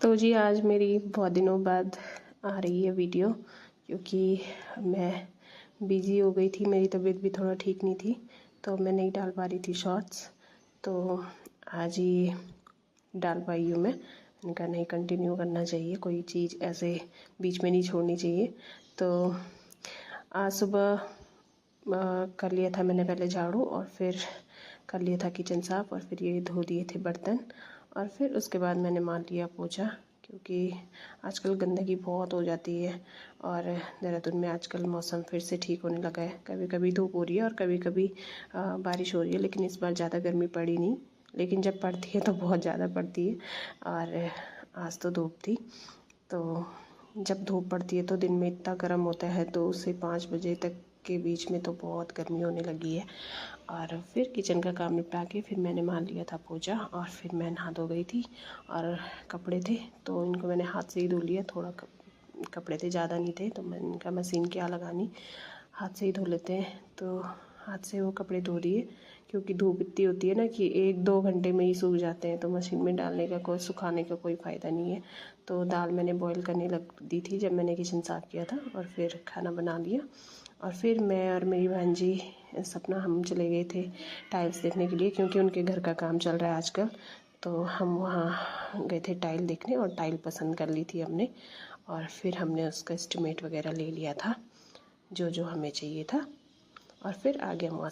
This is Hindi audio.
तो जी आज मेरी बहुत दिनों बाद आ रही है वीडियो, क्योंकि मैं बिज़ी हो गई थी, मेरी तबीयत भी थोड़ा ठीक नहीं थी, तो मैं नहीं डाल पा रही थी शॉर्ट्स। तो आज ही डाल पाई हूँ मैं। इनका नहीं, कंटिन्यू करना चाहिए, कोई चीज़ ऐसे बीच में नहीं छोड़नी चाहिए। तो आज सुबह कर लिया था मैंने पहले झाड़ू, और फिर कर लिया था किचन साफ़, और फिर ये धो दिए थे बर्तन, और फिर उसके बाद मैंने मार लिया पोछा, क्योंकि आजकल गंदगी बहुत हो जाती है। और देहरादून में आजकल मौसम फिर से ठीक होने लगा है, कभी कभी धूप हो रही है और कभी कभी बारिश हो रही है, लेकिन इस बार ज़्यादा गर्मी पड़ी नहीं, लेकिन जब पड़ती है तो बहुत ज़्यादा पड़ती है। और आज तो धूप थी, तो जब धूप पड़ती है तो दिन में इतना गर्म होता है, 2 से 5 बजे तक के बीच में तो बहुत गर्मी होने लगी है। और फिर किचन का काम निपटा के फिर मैंने मार लिया था पोछा, और फिर मैं नहा धो गई थी। और कपड़े थे तो इनको मैंने हाथ से ही धो लिया, थोड़ा कपड़े थे, ज़्यादा नहीं थे, तो मैंने इनका मशीन क्या लगानी, हाथ से ही धो लेते हैं। तो हाथ से वो कपड़े धो दिए, क्योंकि धूप इतनी होती है ना कि 1-2 घंटे में ही सूख जाते हैं, तो मशीन में डालने का कोई, सुखाने का कोई फ़ायदा नहीं है। तो दाल मैंने बॉईल करने लग दी थी जब मैंने किचन साफ़ किया था, और फिर खाना बना लिया। और फिर मैं और मेरी बहन जी सपना, हम चले गए थे टाइल्स देखने के लिए, क्योंकि उनके घर का काम चल रहा है आजकल। तो हम वहाँ गए थे टाइल देखने, और टाइल पसंद कर ली थी हमने, और फिर हमने उसका एस्टीमेट वगैरह ले लिया था जो जो हमें चाहिए था, और फिर आगे हम वहाँ